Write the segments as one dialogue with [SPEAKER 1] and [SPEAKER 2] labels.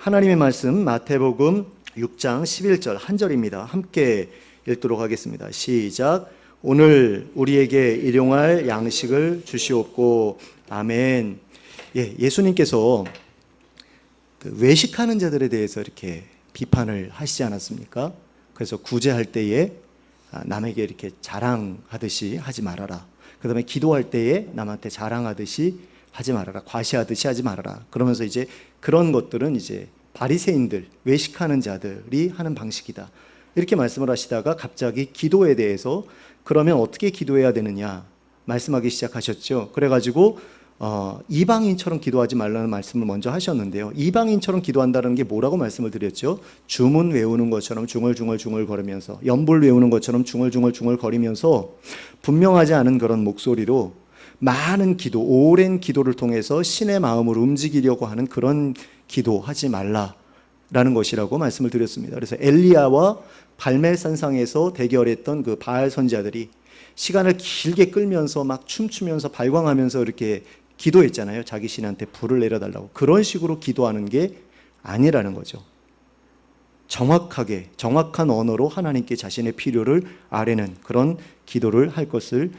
[SPEAKER 1] 하나님의 말씀 마태복음 6장 11절 한 절입니다. 함께 읽도록 하겠습니다. 시작. 오늘 우리에게 일용할 양식을 주시옵고. 아멘. 예수님께서 외식하는 자들에 대해서 이렇게 비판을 하시지 않았습니까? 그래서 구제할 때에 남에게 이렇게 자랑하듯이 하지 말아라. 그 다음에 기도할 때에 남한테 자랑하듯이 하지 말아라. 과시하듯이 하지 말아라. 그러면서 이제 그런 것들은 이제 바리새인들, 외식하는 자들이 하는 방식이다. 이렇게 말씀을 하시다가 갑자기 기도에 대해서 그러면 어떻게 기도해야 되느냐 말씀하기 시작하셨죠. 그래가지고 이방인처럼 기도하지 말라는 말씀을 먼저 하셨는데요. 이방인처럼 기도한다는 게 뭐라고 말씀을 드렸죠? 주문 외우는 것처럼 중얼중얼 거리면서, 연불 외우는 것처럼 중얼중얼 거리면서 분명하지 않은 그런 목소리로 많은 기도, 오랜 기도를 통해서 신의 마음을 움직이려고 하는 그런 기도하지 말라라는 것이라고 말씀을 드렸습니다. 그래서 엘리야와 발멜산상에서 대결했던 그 바알 선지자들이 시간을 길게 끌면서 막 춤추면서 발광하면서 이렇게 기도했잖아요. 자기 신한테 불을 내려달라고. 그런 식으로 기도하는 게 아니라는 거죠. 정확하게, 정확한 언어로 하나님께 자신의 필요를 아뢰는 그런 기도를 할 것을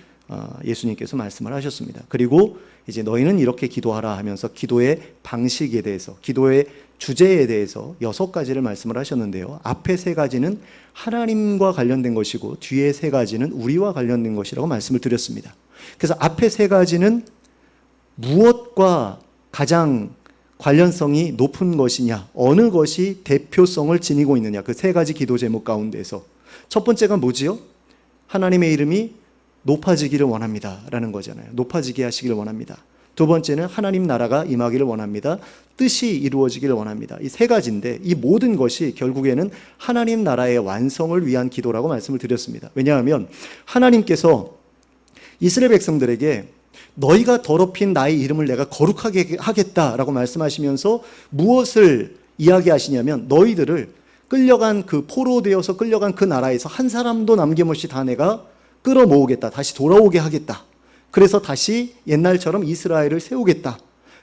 [SPEAKER 1] 예수님께서 말씀을 하셨습니다. 그리고 이제 너희는 이렇게 기도하라 하면서 기도의 방식에 대해서, 기도의 주제에 대해서 6가지를 말씀을 하셨는데요. 앞에 3가지는 하나님과 관련된 것이고 뒤에 3가지는 우리와 관련된 것이라고 말씀을 드렸습니다. 그래서 앞에 3가지는 무엇과 가장 관련성이 높은 것이냐, 어느 것이 대표성을 지니고 있느냐, 그 3가지 기도 제목 가운데서 첫 번째가 뭐지요? 하나님의 이름이 높아지기를 원합니다 라는 거잖아요. 높아지게 하시기를 원합니다. 두 번째는 하나님 나라가 임하기를 원합니다. 뜻이 이루어지기를 원합니다. 이 3가지인데 이 모든 것이 결국에는 하나님 나라의 완성을 위한 기도라고 말씀을 드렸습니다. 왜냐하면 하나님께서 이스라엘 백성들에게 너희가 더럽힌 나의 이름을 내가 거룩하게 하겠다라고 말씀하시면서 무엇을 이야기하시냐면 너희들을 끌려간 그 포로되어서 끌려간 그 나라에서 한 사람도 남김없이 다 내가 끌어모으겠다. 다시 돌아오게 하겠다. 그래서 다시 옛날처럼 이스라엘을 세우겠다.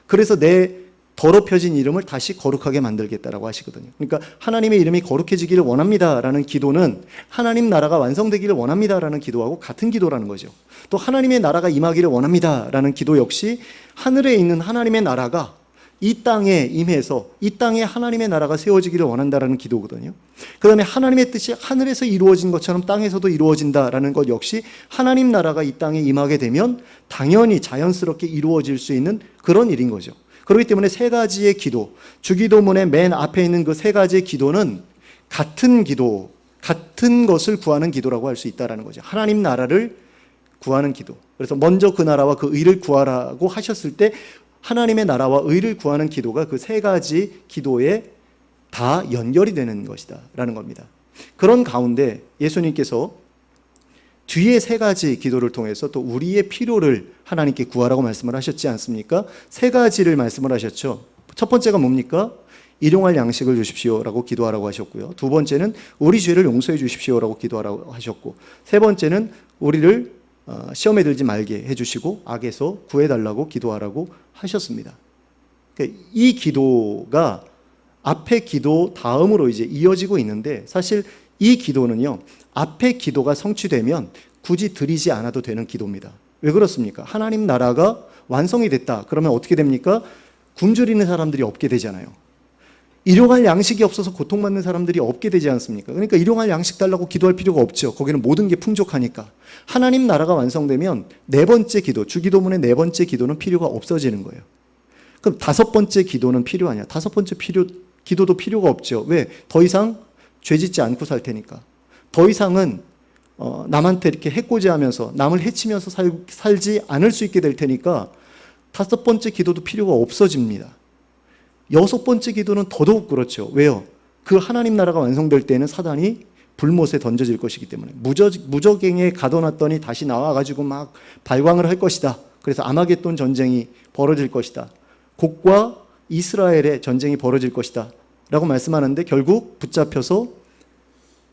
[SPEAKER 1] 그래서 내 더럽혀진 이름을 다시 거룩하게 만들겠다라고 하시거든요. 그러니까 하나님의 이름이 거룩해지기를 원합니다라는 기도는 하나님 나라가 완성되기를 원합니다라는 기도하고 같은 기도라는 거죠. 또 하나님의 나라가 임하기를 원합니다라는 기도 역시 하늘에 있는 하나님의 나라가 이 땅에 임해서 이 땅에 하나님의 나라가 세워지기를 원한다라는 기도거든요. 그 다음에 하나님의 뜻이 하늘에서 이루어진 것처럼 땅에서도 이루어진다라는 것 역시 하나님 나라가 이 땅에 임하게 되면 당연히 자연스럽게 이루어질 수 있는 그런 일인 거죠. 그렇기 때문에 3가지의 기도, 주기도문의 맨 앞에 있는 그 3가지의 기도는 같은 기도, 같은 것을 구하는 기도라고 할 수 있다는 거죠. 하나님 나라를 구하는 기도. 그래서 먼저 그 나라와 그 의를 구하라고 하셨을 때 하나님의 나라와 의를 구하는 기도가 그 3가지 기도에 다 연결이 되는 것이다 라는 겁니다. 그런 가운데 예수님께서 뒤에 3가지 기도를 통해서 또 우리의 필요를 하나님께 구하라고 말씀을 하셨지 않습니까? 3가지를 말씀을 하셨죠. 첫 번째가 뭡니까? 일용할 양식을 주십시오라고 기도하라고 하셨고요. 두 번째는 우리 죄를 용서해 주십시오라고 기도하라고 하셨고, 세 번째는 우리를 시험에 들지 말게 해주시고 악에서 구해달라고 기도하라고 하셨습니다. 이 기도가 앞에 기도 다음으로 이제 이어지고 있는데 사실 이 기도는요, 앞에 기도가 성취되면 굳이 드리지 않아도 되는 기도입니다. 왜 그렇습니까? 하나님 나라가 완성이 됐다. 그러면 어떻게 됩니까? 굶주리는 사람들이 없게 되잖아요. 일용할 양식이 없어서 고통받는 사람들이 없게 되지 않습니까? 그러니까 일용할 양식 달라고 기도할 필요가 없죠. 거기는 모든 게 풍족하니까. 하나님 나라가 완성되면 4번째 기도, 주기도문의 4번째 기도는 필요가 없어지는 거예요. 그럼 5번째 기도는 필요하냐? 5번째 기도도 필요가 없죠. 왜? 더 이상 죄 짓지 않고 살 테니까. 더 이상은 남한테 이렇게 해코지하면서 남을 해치면서 살지 않을 수 있게 될 테니까 5번째 기도도 필요가 없어집니다. 6번째 기도는 더더욱 그렇죠. 왜요? 그 하나님 나라가 완성될 때는 사단이 불못에 던져질 것이기 때문에 무적행에 가둬놨더니 다시 나와가지고 막 발광을 할 것이다. 그래서 아마겟돈 전쟁이 벌어질 것이다. 곡과 이스라엘의 전쟁이 벌어질 것이다 라고 말씀하는데 결국 붙잡혀서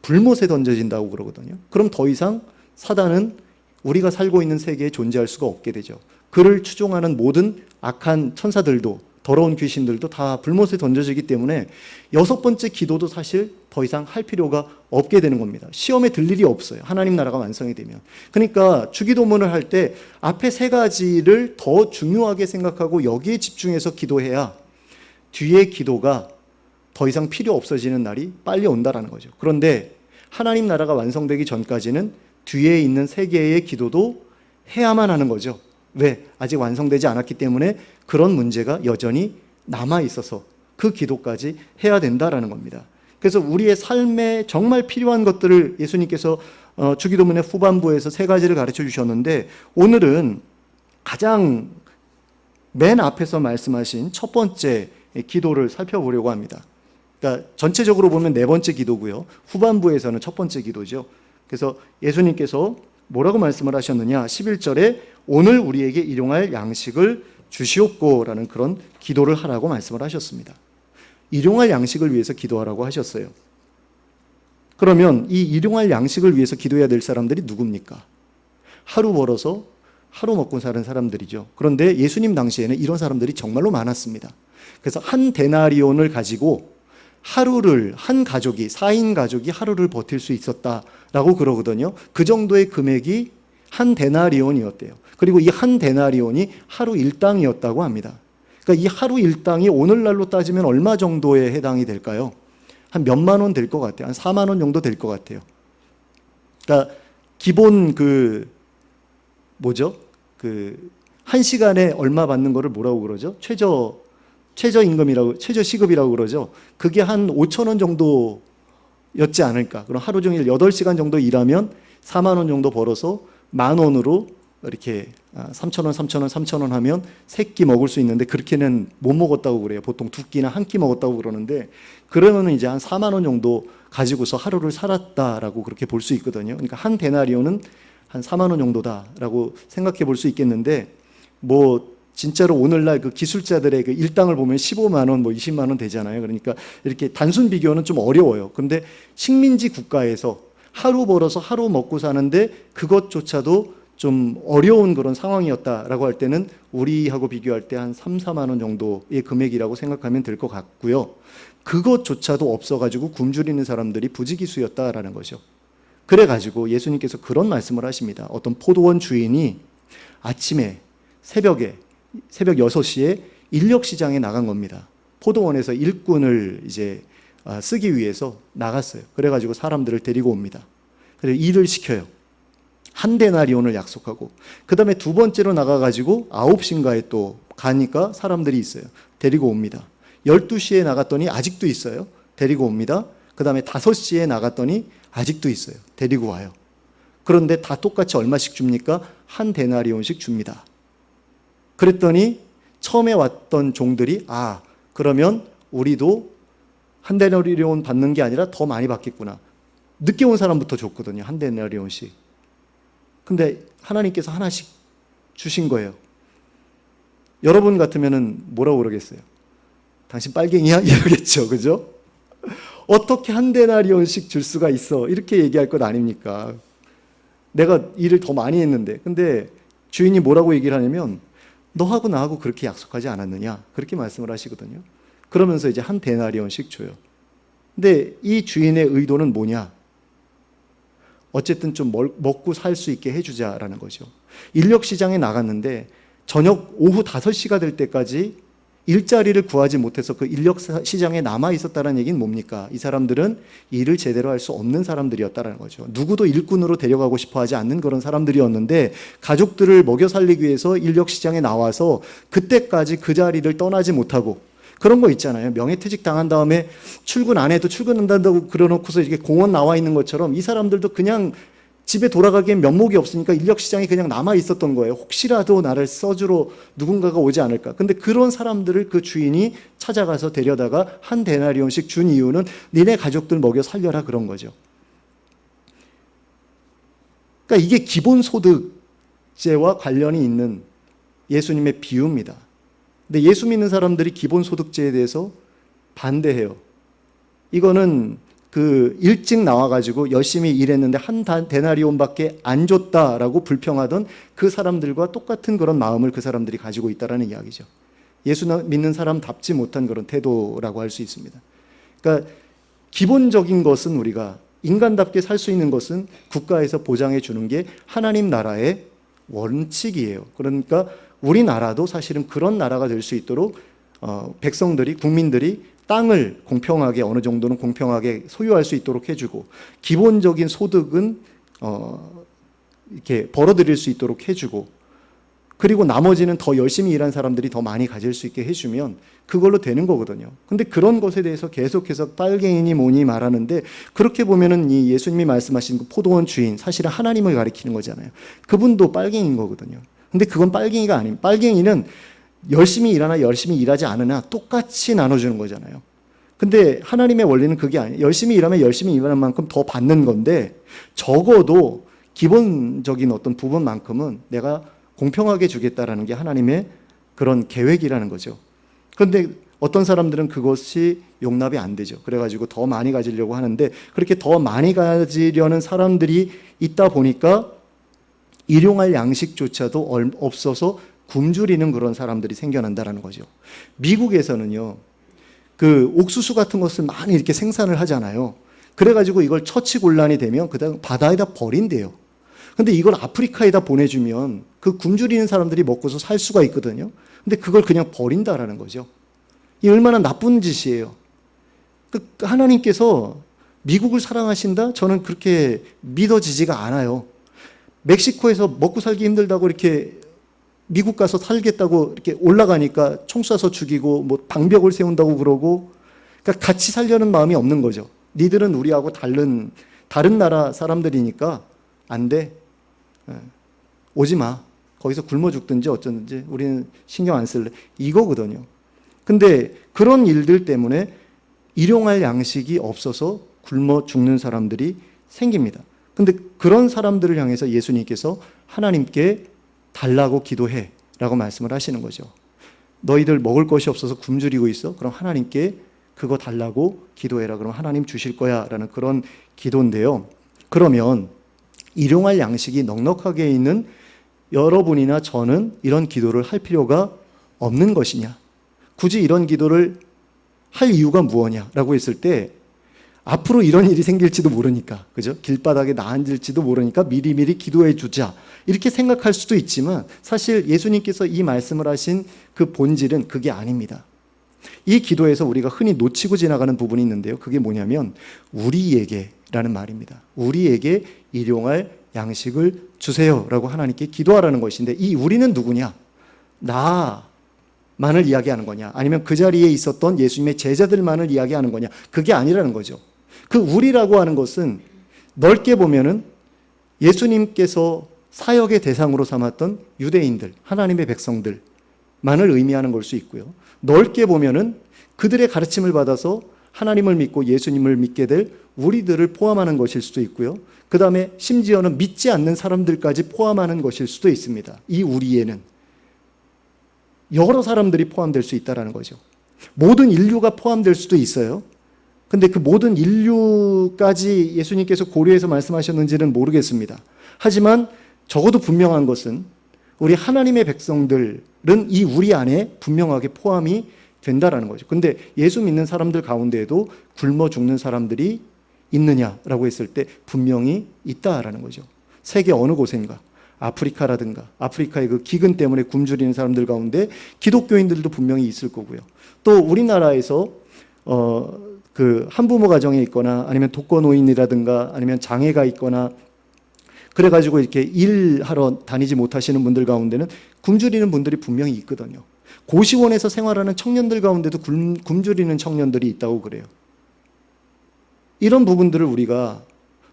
[SPEAKER 1] 불못에 던져진다고 그러거든요. 그럼 더 이상 사단은 우리가 살고 있는 세계에 존재할 수가 없게 되죠. 그를 추종하는 모든 악한 천사들도 더러운 귀신들도 다 불못에 던져지기 때문에 6번째 기도도 사실 더 이상 할 필요가 없게 되는 겁니다. 시험에 들 일이 없어요. 하나님 나라가 완성이 되면. 그러니까 주기도문을 할 때 앞에 3가지를 더 중요하게 생각하고 여기에 집중해서 기도해야 뒤에 기도가 더 이상 필요 없어지는 날이 빨리 온다라는 거죠. 그런데 하나님 나라가 완성되기 전까지는 뒤에 있는 3개의 기도도 해야만 하는 거죠. 왜? 아직 완성되지 않았기 때문에 그런 문제가 여전히 남아 있어서 그 기도까지 해야 된다라는 겁니다. 그래서 우리의 삶에 정말 필요한 것들을 예수님께서 주기도문의 후반부에서 3가지를 가르쳐 주셨는데, 오늘은 가장 맨 앞에서 말씀하신 첫 번째 기도를 살펴보려고 합니다. 그러니까 전체적으로 보면 4번째 기도고요. 후반부에서는 첫 번째 기도죠. 그래서 예수님께서 뭐라고 말씀을 하셨느냐? 11절에 오늘 우리에게 일용할 양식을 주시옵고라는 그런 기도를 하라고 말씀을 하셨습니다. 일용할 양식을 위해서 기도하라고 하셨어요. 그러면 이 일용할 양식을 위해서 기도해야 될 사람들이 누굽니까? 하루 벌어서 하루 먹고 사는 사람들이죠. 그런데 예수님 당시에는 이런 사람들이 정말로 많았습니다. 그래서 한 데나리온을 가지고 하루를, 한 가족이, 4인 가족이 하루를 버틸 수 있었다라고 그러거든요. 그 정도의 금액이 한 데나리온이었대요. 그리고 이 한 데나리온이 하루 일당이었다고 합니다. 그러니까 이 하루 일당이 오늘날로 따지면 얼마 정도에 해당이 될까요? 한 몇만 원 될 것 같아요. 한 4만 원 정도 될 것 같아요. 그러니까 기본 한 시간에 얼마 받는 거를 뭐라고 그러죠? 최저임금이라고, 최저시급이라고 그러죠. 그게 한 5천 원 정도였지 않을까. 그럼 하루 종일 8시간 정도 일하면 4만 원 정도 벌어서 10,000원으로 이렇게 3,000원 하면 3끼 먹을 수 있는데, 그렇게는 못 먹었다고 그래요. 보통 2끼나 1끼 먹었다고 그러는데, 그러면 이제 한 4만 원 정도 가지고서 하루를 살았다라고 그렇게 볼 수 있거든요. 그러니까 한 데나리온은 한 4만 원 정도다라고 생각해 볼 수 있겠는데, 진짜로 오늘날 그 기술자들의 그 일당을 보면 15만 원, 20만 원 되잖아요. 그러니까 이렇게 단순 비교는 좀 어려워요. 그런데 식민지 국가에서 하루 벌어서 하루 먹고 사는데 그것조차도 좀 어려운 그런 상황이었다라고 할 때는 우리하고 비교할 때 한 3, 4만 원 정도의 금액이라고 생각하면 될 것 같고요. 그것조차도 없어가지고 굶주리는 사람들이 부지기수였다라는 거죠. 그래가지고 예수님께서 그런 말씀을 하십니다. 어떤 포도원 주인이 아침에 새벽 6시에 인력시장에 나간 겁니다. 포도원에서 일꾼을 이제 쓰기 위해서 나갔어요. 그래가지고 사람들을 데리고 옵니다. 그래서 일을 시켜요. 한 데나리온을 약속하고, 그 다음에 2번째로 나가가지고 9시인가에 또 가니까 사람들이 있어요. 데리고 옵니다. 12시에 나갔더니 아직도 있어요. 데리고 옵니다. 그 다음에 5시에 나갔더니 아직도 있어요. 데리고 와요. 그런데 다 똑같이 얼마씩 줍니까? 한 데나리온씩 줍니다. 그랬더니 처음에 왔던 종들이 그러면 우리도 한 데나리온 받는 게 아니라 더 많이 받겠구나. 늦게 온 사람부터 줬거든요. 한 데나리온씩. 근데 하나님께서 하나씩 주신 거예요. 여러분 같으면은 뭐라고 그러겠어요? 당신 빨갱이야? 이러겠죠. 그죠? 어떻게 한 데나리온씩 줄 수가 있어? 이렇게 얘기할 것 아닙니까? 내가 일을 더 많이 했는데. 근데 주인이 뭐라고 얘기를 하냐면, 너하고 나하고 그렇게 약속하지 않았느냐? 그렇게 말씀을 하시거든요. 그러면서 이제 한 데나리온씩 줘요. 근데 이 주인의 의도는 뭐냐? 어쨌든 좀 먹고 살 수 있게 해주자라는 거죠. 인력시장에 나갔는데 저녁 오후 5시가 될 때까지 일자리를 구하지 못해서 그 인력시장에 남아 있었다는 얘기는 뭡니까? 이 사람들은 일을 제대로 할 수 없는 사람들이었다는 거죠. 누구도 일꾼으로 데려가고 싶어 하지 않는 그런 사람들이었는데, 가족들을 먹여 살리기 위해서 인력시장에 나와서 그때까지 그 자리를 떠나지 못하고, 그런 거 있잖아요. 명예퇴직 당한 다음에 출근 안 해도 출근한다고 그러놓고서 이렇게 공원 나와 있는 것처럼 이 사람들도 그냥 집에 돌아가기엔 면목이 없으니까 인력시장에 그냥 남아 있었던 거예요. 혹시라도 나를 써주러 누군가가 오지 않을까. 근데 그런 사람들을 그 주인이 찾아가서 데려다가 한 데나리온씩 준 이유는 니네 가족들 먹여 살려라, 그런 거죠. 그러니까 이게 기본소득제와 관련이 있는 예수님의 비유입니다. 근데 예수 믿는 사람들이 기본소득제에 대해서 반대해요. 이거는 일찍 나와가지고 열심히 일했는데 한 데나리온밖에 안 줬다라고 불평하던 그 사람들과 똑같은 그런 마음을 그 사람들이 가지고 있다라는 이야기죠. 예수 믿는 사람답지 못한 그런 태도라고 할 수 있습니다. 그러니까 기본적인 것은 우리가 인간답게 살 수 있는 것은 국가에서 보장해 주는 게 하나님 나라의 원칙이에요. 그러니까 우리나라도 사실은 그런 나라가 될 수 있도록 백성들이, 국민들이 땅을 공평하게, 어느 정도는 공평하게 소유할 수 있도록 해주고, 기본적인 소득은 이렇게 벌어들일 수 있도록 해주고, 그리고 나머지는 더 열심히 일한 사람들이 더 많이 가질 수 있게 해주면 그걸로 되는 거거든요. 근데 그런 것에 대해서 계속해서 빨갱이니 뭐니 말하는데, 그렇게 보면은 이 예수님이 말씀하신 그 포도원 주인, 사실은 하나님을 가리키는 거잖아요. 그분도 빨갱이인 거거든요. 근데 그건 빨갱이가 아닙니다. 빨갱이는 열심히 일하나 열심히 일하지 않으나 똑같이 나눠주는 거잖아요. 근데 하나님의 원리는 그게 아니에요. 열심히 일하면 열심히 일하는 만큼 더 받는 건데, 적어도 기본적인 어떤 부분만큼은 내가 공평하게 주겠다라는 게 하나님의 그런 계획이라는 거죠. 그런데 어떤 사람들은 그것이 용납이 안 되죠. 그래가지고 더 많이 가지려고 하는데, 그렇게 더 많이 가지려는 사람들이 있다 보니까 일용할 양식조차도 없어서 굶주리는 그런 사람들이 생겨난다는 거죠. 미국에서는요, 그 옥수수 같은 것을 많이 이렇게 생산을 하잖아요. 그래가지고 이걸 처치곤란이 되면 그다음 바다에다 버린대요. 근데 이걸 아프리카에다 보내주면 그 굶주리는 사람들이 먹고서 살 수가 있거든요. 근데 그걸 그냥 버린다라는 거죠. 이 얼마나 나쁜 짓이에요. 하나님께서 미국을 사랑하신다? 저는 그렇게 믿어지지가 않아요. 멕시코에서 먹고 살기 힘들다고 이렇게 미국 가서 살겠다고 이렇게 올라가니까 총 쏴서 죽이고 뭐 방벽을 세운다고 그러고, 그러니까 같이 살려는 마음이 없는 거죠. 니들은 우리하고 다른 나라 사람들이니까 안 돼. 오지 마. 거기서 굶어 죽든지 어쩌든지 우리는 신경 안 쓸래. 이거거든요. 근데 그런 일들 때문에 일용할 양식이 없어서 굶어 죽는 사람들이 생깁니다. 근데 그런 사람들을 향해서 예수님께서 하나님께 달라고 기도해 라고 말씀을 하시는 거죠. 너희들 먹을 것이 없어서 굶주리고 있어? 그럼 하나님께 그거 달라고 기도해라. 그럼 하나님 주실 거야 라는 그런 기도인데요. 그러면 일용할 양식이 넉넉하게 있는 여러분이나 저는 이런 기도를 할 필요가 없는 것이냐? 굳이 이런 기도를 할 이유가 무엇이냐라고 했을 때, 앞으로 이런 일이 생길지도 모르니까, 그죠? 길바닥에 나 앉을지도 모르니까 미리미리 기도해 주자, 이렇게 생각할 수도 있지만, 사실 예수님께서 이 말씀을 하신 그 본질은 그게 아닙니다. 이 기도에서 우리가 흔히 놓치고 지나가는 부분이 있는데요. 그게 뭐냐면 우리에게라는 말입니다. 우리에게 일용할 양식을 주세요라고 하나님께 기도하라는 것인데, 이 우리는 누구냐? 나만을 이야기하는 거냐? 아니면 그 자리에 있었던 예수님의 제자들만을 이야기하는 거냐? 그게 아니라는 거죠. 그 우리라고 하는 것은 넓게 보면은 예수님께서 사역의 대상으로 삼았던 유대인들, 하나님의 백성들만을 의미하는 걸 수 있고요. 넓게 보면은 그들의 가르침을 받아서 하나님을 믿고 예수님을 믿게 될 우리들을 포함하는 것일 수도 있고요. 그 다음에 심지어는 믿지 않는 사람들까지 포함하는 것일 수도 있습니다. 이 우리에는 여러 사람들이 포함될 수 있다는 거죠. 모든 인류가 포함될 수도 있어요. 근데 그 모든 인류까지 예수님께서 고려해서 말씀하셨는지는 모르겠습니다. 하지만 적어도 분명한 것은 우리 하나님의 백성들은 이 우리 안에 분명하게 포함이 된다라는 거죠. 근데 예수 믿는 사람들 가운데에도 굶어 죽는 사람들이 있느냐라고 했을 때 분명히 있다라는 거죠. 세계 어느 곳인가, 아프리카라든가, 아프리카의 그 기근 때문에 굶주리는 사람들 가운데 기독교인들도 분명히 있을 거고요. 또 우리나라에서 그 한부모 가정에 있거나 아니면 독거노인이라든가 아니면 장애가 있거나 그래가지고 이렇게 일하러 다니지 못하시는 분들 가운데는 굶주리는 분들이 분명히 있거든요. 고시원에서 생활하는 청년들 가운데도 굶주리는 청년들이 있다고 그래요. 이런 부분들을 우리가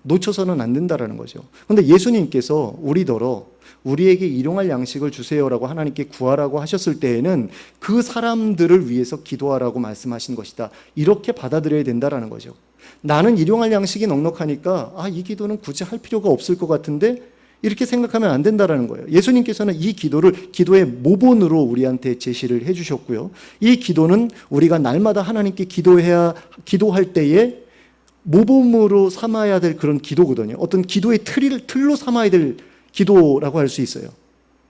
[SPEAKER 1] 놓쳐서는 안 된다라는 거죠. 그런데 예수님께서 우리더러 우리에게 일용할 양식을 주세요라고 하나님께 구하라고 하셨을 때에는 그 사람들을 위해서 기도하라고 말씀하신 것이다, 이렇게 받아들여야 된다라는 거죠. 나는 일용할 양식이 넉넉하니까 이 기도는 굳이 할 필요가 없을 것 같은데, 이렇게 생각하면 안 된다라는 거예요. 예수님께서는 이 기도를 기도의 모본으로 우리한테 제시를 해주셨고요. 이 기도는 우리가 날마다 하나님께 기도할 때에 모범으로 삼아야 될 그런 기도거든요. 어떤 기도의 틀로 삼아야 될 기도라고 할 수 있어요.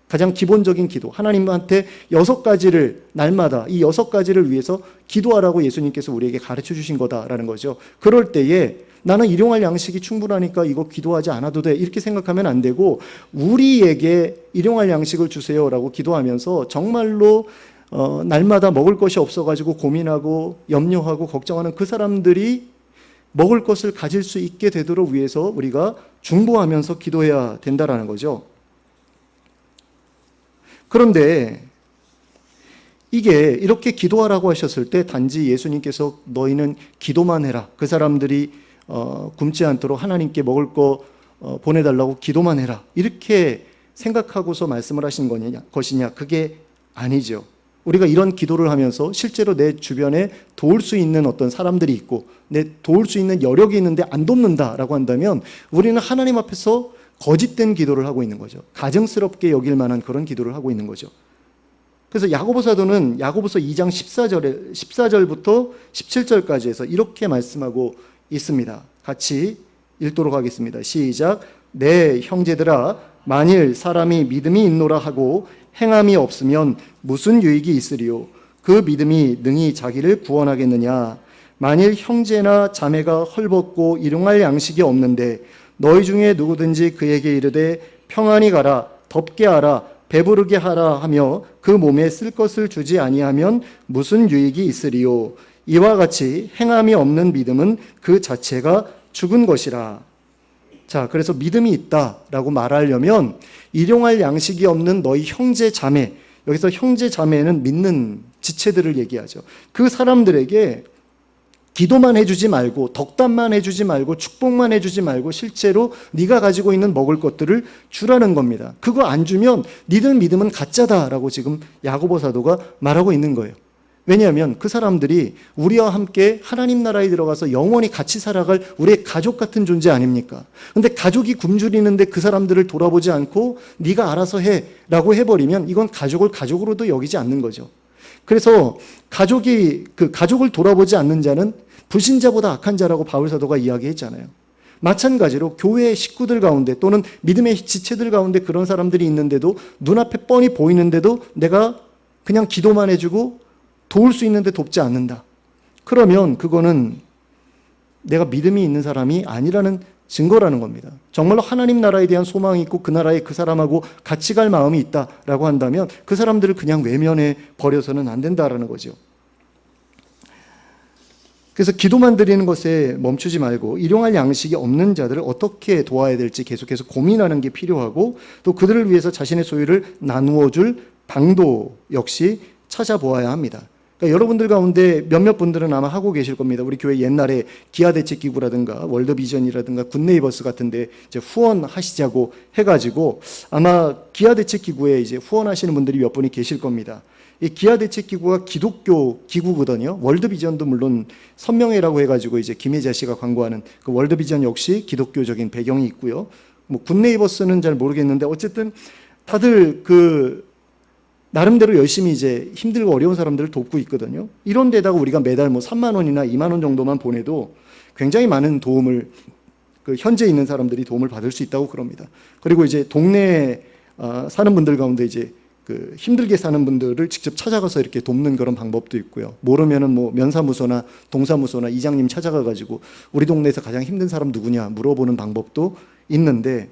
[SPEAKER 1] 가장 기본적인 기도, 하나님한테 6가지를 날마다 이 6가지를 위해서 기도하라고 예수님께서 우리에게 가르쳐 주신 거다라는 거죠. 그럴 때에 나는 일용할 양식이 충분하니까 이거 기도하지 않아도 돼 이렇게 생각하면 안 되고, 우리에게 일용할 양식을 주세요라고 기도하면서 정말로 날마다 먹을 것이 없어가지고 고민하고 염려하고 걱정하는 그 사람들이 먹을 것을 가질 수 있게 되도록 위해서 우리가 중보하면서 기도해야 된다라는 거죠. 그런데 이게 이렇게 기도하라고 하셨을 때 단지 예수님께서 너희는 기도만 해라, 그 사람들이 굶지 않도록 하나님께 먹을 거 보내달라고 기도만 해라 이렇게 생각하고서 말씀을 하신 것이냐? 그게 아니죠. 우리가 이런 기도를 하면서 실제로 내 주변에 도울 수 있는 어떤 사람들이 있고 내 도울 수 있는 여력이 있는데 안 돕는다라고 한다면 우리는 하나님 앞에서 거짓된 기도를 하고 있는 거죠. 가증스럽게 여길 만한 그런 기도를 하고 있는 거죠. 그래서 야고보 사도는 야고보서 2장 14절부터 17절까지 해서 이렇게 말씀하고 있습니다. 같이 읽도록 하겠습니다. 시작. 내 형제들아, 만일 사람이 믿음이 있노라 하고 행함이 없으면 무슨 유익이 있으리요? 그 믿음이 능히 자기를 구원하겠느냐? 만일 형제나 자매가 헐벗고 일용할 양식이 없는데 너희 중에 누구든지 그에게 이르되 평안히 가라, 덥게 하라, 배부르게 하라 하며 그 몸에 쓸 것을 주지 아니하면 무슨 유익이 있으리요? 이와 같이 행함이 없는 믿음은 그 자체가 죽은 것이라. 자, 그래서 믿음이 있다라고 말하려면 일용할 양식이 없는 너희 형제 자매, 여기서 형제 자매는 믿는 지체들을 얘기하죠. 그 사람들에게 기도만 해주지 말고 덕담만 해주지 말고 축복만 해주지 말고 실제로 네가 가지고 있는 먹을 것들을 주라는 겁니다. 그거 안 주면 니들 믿음은 가짜다라고 지금 야고보 사도가 말하고 있는 거예요. 왜냐하면 그 사람들이 우리와 함께 하나님 나라에 들어가서 영원히 같이 살아갈 우리의 가족 같은 존재 아닙니까? 근데 가족이 굶주리는데 그 사람들을 돌아보지 않고 네가 알아서 해라고 해버리면 이건 가족을 가족으로도 여기지 않는 거죠. 그래서 가족을 돌아보지 않는 자는 불신자보다 악한 자라고 바울 사도가 이야기했잖아요. 마찬가지로 교회의 식구들 가운데 또는 믿음의 지체들 가운데 그런 사람들이 있는데도 눈앞에 뻔히 보이는데도 내가 그냥 기도만 해주고 도울 수 있는데 돕지 않는다. 그러면 그거는 내가 믿음이 있는 사람이 아니라는 증거라는 겁니다. 정말로 하나님 나라에 대한 소망이 있고 그 나라에 그 사람하고 같이 갈 마음이 있다라고 한다면 그 사람들을 그냥 외면해 버려서는 안 된다라는 거죠. 그래서 기도만 드리는 것에 멈추지 말고 일용할 양식이 없는 자들을 어떻게 도와야 될지 계속해서 고민하는 게 필요하고, 또 그들을 위해서 자신의 소유를 나누어 줄 방도 역시 찾아보아야 합니다. 그러니까 여러분들 가운데 몇몇 분들은 아마 하고 계실 겁니다. 우리 교회 옛날에 기아대책기구라든가 월드비전이라든가 굿네이버스 같은데 이제 후원하시자고 해가지고 아마 기아대책기구에 이제 후원하시는 분들이 몇 분이 계실 겁니다. 이 기아대책기구가 기독교 기구거든요. 월드비전도 물론 선명회라고 해가지고 이제 김혜자 씨가 광고하는 그 월드비전 역시 기독교적인 배경이 있고요. 뭐 굿네이버스는 잘 모르겠는데 어쨌든 다들 나름대로 열심히 이제 힘들고 어려운 사람들을 돕고 있거든요. 이런 데다가 우리가 매달 뭐 3만 원이나 2만 원 정도만 보내도 굉장히 많은 도움을 현재 있는 사람들이 도움을 받을 수 있다고 그럽니다. 그리고 이제 동네에 사는 분들 가운데 이제 힘들게 사는 분들을 직접 찾아가서 이렇게 돕는 그런 방법도 있고요. 모르면은 뭐 면사무소나 동사무소나 이장님 찾아가가지고 우리 동네에서 가장 힘든 사람 누구냐 물어보는 방법도 있는데,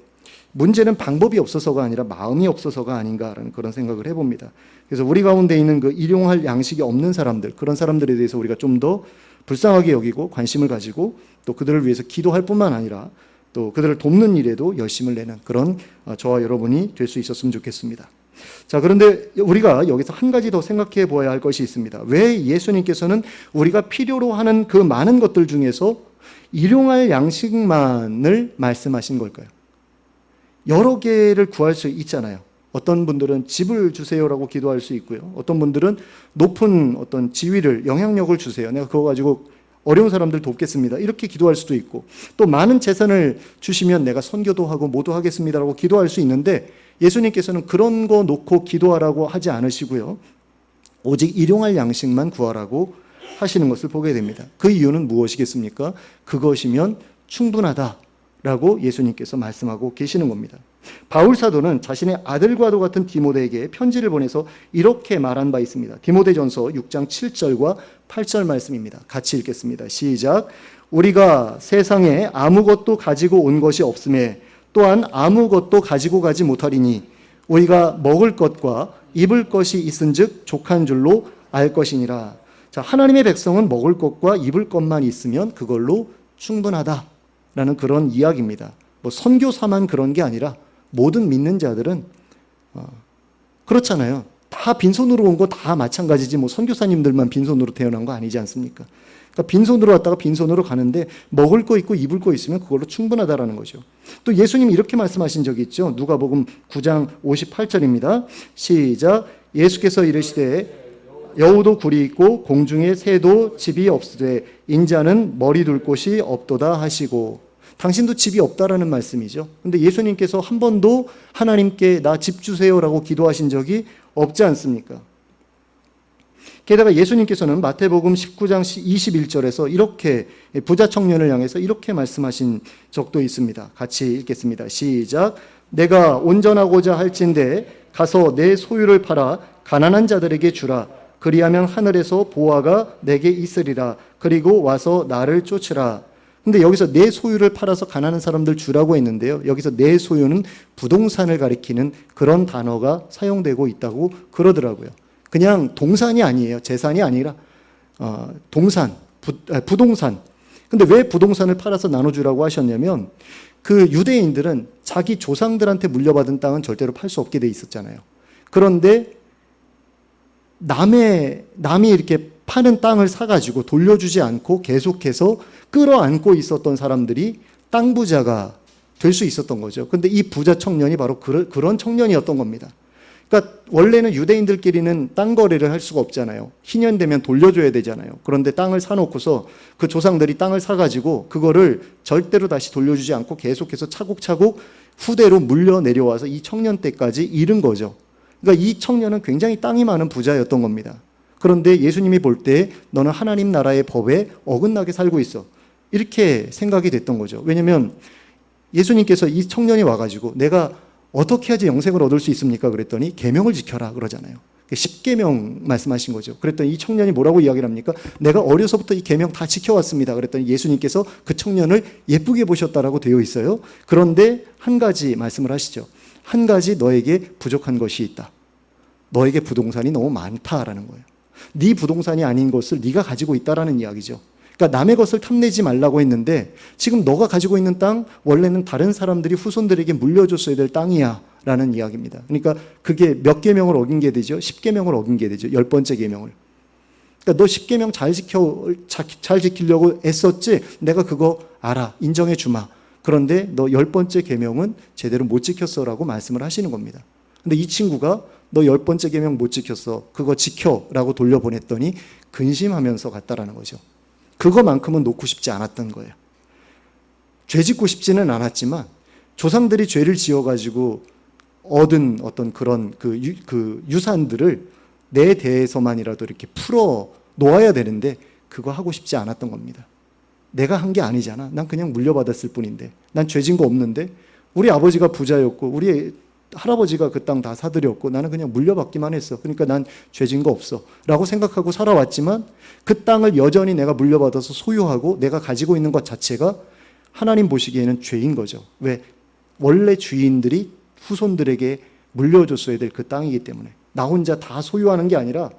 [SPEAKER 1] 문제는 방법이 없어서가 아니라 마음이 없어서가 아닌가라는 그런 생각을 해봅니다. 그래서 우리 가운데 있는 그 일용할 양식이 없는 사람들, 그런 사람들에 대해서 우리가 좀 더 불쌍하게 여기고 관심을 가지고 또 그들을 위해서 기도할 뿐만 아니라 또 그들을 돕는 일에도 열심을 내는 그런 저와 여러분이 될 수 있었으면 좋겠습니다. 자, 그런데 우리가 여기서 한 가지 더 생각해 보아야 할 것이 있습니다. 왜 예수님께서는 우리가 필요로 하는 그 많은 것들 중에서 일용할 양식만을 말씀하신 걸까요? 여러 개를 구할 수 있잖아요. 어떤 분들은 집을 주세요라고 기도할 수 있고요. 어떤 분들은 높은 어떤 지위를, 영향력을 주세요. 내가 그거 가지고 어려운 사람들 돕겠습니다. 이렇게 기도할 수도 있고, 또 많은 재산을 주시면 내가 선교도 하고 모도 하겠습니다라고 기도할 수 있는데, 예수님께서는 그런 거 놓고 기도하라고 하지 않으시고요. 오직 일용할 양식만 구하라고 하시는 것을 보게 됩니다. 그 이유는 무엇이겠습니까? 그것이면 충분하다라고 예수님께서 말씀하고 계시는 겁니다. 바울 사도는 자신의 아들과도 같은 디모데에게 편지를 보내서 이렇게 말한 바 있습니다. 디모데전서 6장 7절과 8절 말씀입니다. 같이 읽겠습니다. 시작. 우리가 세상에 아무것도 가지고 온 것이 없음에 또한 아무것도 가지고 가지 못하리니 우리가 먹을 것과 입을 것이 있은즉 족한 줄로 알 것이니라. 자, 하나님의 백성은 먹을 것과 입을 것만 있으면 그걸로 충분하다라는 그런 이야기입니다. 뭐 선교사만 그런 게 아니라 모든 믿는 자들은 그렇잖아요. 다 빈손으로 온 거 다 마찬가지지 뭐 선교사님들만 빈손으로 태어난 거 아니지 않습니까? 그러니까 빈손으로 왔다가 빈손으로 가는데 먹을 거 있고 입을 거 있으면 그걸로 충분하다라는 거죠. 또 예수님이 이렇게 말씀하신 적이 있죠. 누가복음 9장 58절입니다. 시작. 예수께서 이르시되 여우도 굴이 있고 공중에 새도 집이 없으되 인자는 머리 둘 곳이 없도다 하시고, 당신도 집이 없다라는 말씀이죠. 근데 예수님께서 한 번도 하나님께 나 집 주세요라고 기도하신 적이 없지 않습니까? 게다가 예수님께서는 마태복음 19장 21절에서 이렇게 부자 청년을 향해서 이렇게 말씀하신 적도 있습니다. 같이 읽겠습니다. 시작. 내가 온전하고자 할진대 가서 내 소유를 팔아 가난한 자들에게 주라. 그리하면 하늘에서 보화가 내게 있으리라. 그리고 와서 나를 쫓으라. 근데 여기서 내 소유를 팔아서 가난한 사람들 주라고 했는데요. 여기서 내 소유는 부동산을 가리키는 그런 단어가 사용되고 있다고 그러더라고요. 그냥 동산이 아니에요. 재산이 아니라 부동산. 근데 왜 부동산을 팔아서 나눠주라고 하셨냐면 그 유대인들은 자기 조상들한테 물려받은 땅은 절대로 팔 수 없게 돼 있었잖아요. 그런데 남이 이렇게 파는 땅을 사가지고 돌려주지 않고 계속해서 끌어안고 있었던 사람들이 땅 부자가 될 수 있었던 거죠. 근데 이 부자 청년이 바로 그런 청년이었던 겁니다. 그러니까 원래는 유대인들끼리는 땅 거래를 할 수가 없잖아요. 희년 되면 돌려줘야 되잖아요. 그런데 땅을 사놓고서 그 조상들이 땅을 사가지고 그거를 절대로 다시 돌려주지 않고 계속해서 차곡차곡 후대로 물려 내려와서 이 청년 때까지 이른 거죠. 그러니까 이 청년은 굉장히 땅이 많은 부자였던 겁니다. 그런데 예수님이 볼 때 너는 하나님 나라의 법에 어긋나게 살고 있어. 이렇게 생각이 됐던 거죠. 왜냐하면 예수님께서 이 청년이 와가지고 내가 어떻게 해야지 영생을 얻을 수 있습니까? 그랬더니 계명을 지켜라 그러잖아요. 10계명 말씀하신 거죠. 그랬더니 이 청년이 뭐라고 이야기를 합니까? 내가 어려서부터 이 계명 다 지켜왔습니다. 그랬더니 예수님께서 그 청년을 예쁘게 보셨다라고 되어 있어요. 그런데 한 가지 말씀을 하시죠. 한 가지 너에게 부족한 것이 있다. 너에게 부동산이 너무 많다라는 거예요. 네 부동산이 아닌 것을 네가 가지고 있다라는 이야기죠. 그러니까 남의 것을 탐내지 말라고 했는데 지금 너가 가지고 있는 땅 원래는 다른 사람들이 후손들에게 물려줬어야 될 땅이야 라는 이야기입니다. 그러니까 그게 몇 계명을 어긴 게 되죠? 10계명을 어긴 게 되죠. 10번째 계명을. 그러니까 너 10계명 잘 지키려고 애썼지? 내가 그거 알아. 인정해 주마. 그런데 너 10번째 계명은 제대로 못 지켰어라고 말씀을 하시는 겁니다. 근데 이 친구가 너 10번째 계명 못 지켰어. 그거 지켜라고 돌려보냈더니 근심하면서 갔다라는 거죠. 그거만큼은 놓고 싶지 않았던 거예요. 죄 짓고 싶지는 않았지만 조상들이 죄를 지어가지고 얻은 어떤 그런 그 유산들을 내 대해서만이라도 이렇게 풀어 놓아야 되는데 그거 하고 싶지 않았던 겁니다. 내가 한 게 아니잖아. 난 그냥 물려받았을 뿐인데. 난 죄 진 거 없는데. 우리 아버지가 부자였고 우리 할아버지가 그 땅 다 사들였고 나는 그냥 물려받기만 했어. 그러니까 난 죄 진 거 없어 라고 생각하고 살아왔지만 그 땅을 여전히 내가 물려받아서 소유하고 내가 가지고 있는 것 자체가 하나님 보시기에는 죄인 거죠. 왜? 원래 주인들이 후손들에게 물려줬어야 될 그 땅이기 때문에. 나 혼자 다 소유하는 게 아니라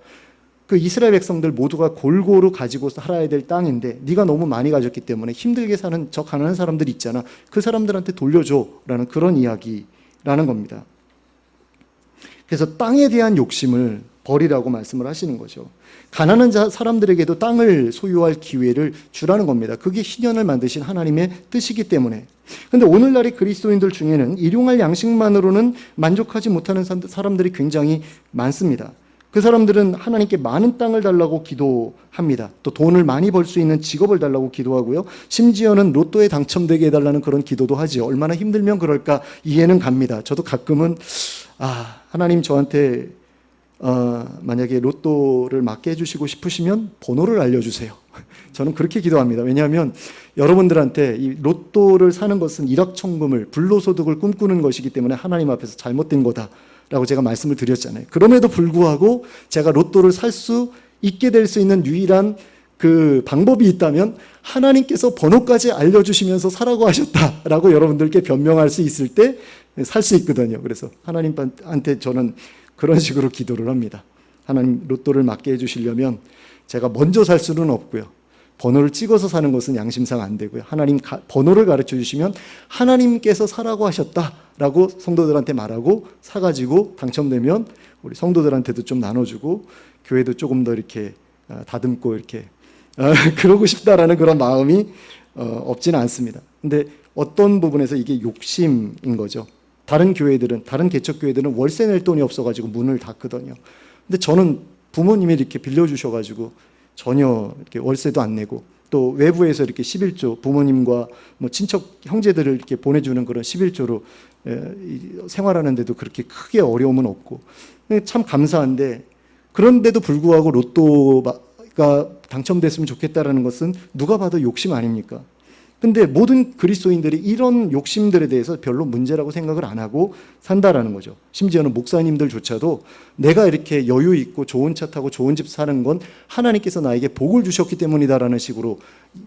[SPEAKER 1] 그 이스라엘 백성들 모두가 골고루 가지고 살아야 될 땅인데 네가 너무 많이 가졌기 때문에 힘들게 사는 저 가난한 사람들 있잖아. 그 사람들한테 돌려줘라는 그런 이야기라는 겁니다. 그래서 땅에 대한 욕심을 버리라고 말씀을 하시는 거죠. 가난한 사람들에게도 땅을 소유할 기회를 주라는 겁니다. 그게 희년을 만드신 하나님의 뜻이기 때문에. 그런데 오늘날의 그리스도인들 중에는 일용할 양식만으로는 만족하지 못하는 사람들이 굉장히 많습니다. 그 사람들은 하나님께 많은 땅을 달라고 기도합니다. 또 돈을 많이 벌 수 있는 직업을 달라고 기도하고요. 심지어는 로또에 당첨되게 해달라는 그런 기도도 하죠. 얼마나 힘들면 그럴까 이해는 갑니다. 저도 가끔은 하나님 저한테 만약에 로또를 맞게 해주시고 싶으시면 번호를 알려주세요. 저는 그렇게 기도합니다. 왜냐하면 여러분들한테 이 로또를 사는 것은 일확천금을, 불로소득을 꿈꾸는 것이기 때문에 하나님 앞에서 잘못된 거다라고 제가 말씀을 드렸잖아요. 그럼에도 불구하고 제가 로또를 살 수 있게 될 수 있는 유일한 그 방법이 있다면 하나님께서 번호까지 알려주시면서 사라고 하셨다라고 여러분들께 변명할 수 있을 때 살 수 있거든요. 그래서 하나님한테 저는 그런 식으로 기도를 합니다. 하나님, 로또를 맞게 해주시려면 제가 먼저 살 수는 없고요. 번호를 찍어서 사는 것은 양심상 안 되고요. 하나님 번호를 가르쳐 주시면 하나님께서 사라고 하셨다라고 성도들한테 말하고 사가지고 당첨되면 우리 성도들한테도 좀 나눠주고 교회도 조금 더 이렇게 다듬고 이렇게 그러고 싶다라는 그런 마음이 없지는 않습니다. 근데 어떤 부분에서 이게 욕심인 거죠. 다른 교회들은, 다른 개척교회들은 월세 낼 돈이 없어가지고 문을 닫거든요. 근데 저는 부모님이 이렇게 빌려주셔가지고 전혀 이렇게 월세도 안 내고 또 외부에서 이렇게 11조 부모님과 뭐 친척 형제들을 이렇게 보내주는 그런 11조로 생활하는데도 그렇게 크게 어려움은 없고 참 감사한데, 그런데도 불구하고 로또가 당첨됐으면 좋겠다라는 것은 누가 봐도 욕심 아닙니까? 근데 모든 그리스도인들이 이런 욕심들에 대해서 별로 문제라고 생각을 안 하고 산다라는 거죠. 심지어는 목사님들조차도 내가 이렇게 여유 있고 좋은 차 타고 좋은 집 사는 건 하나님께서 나에게 복을 주셨기 때문이다라는 식으로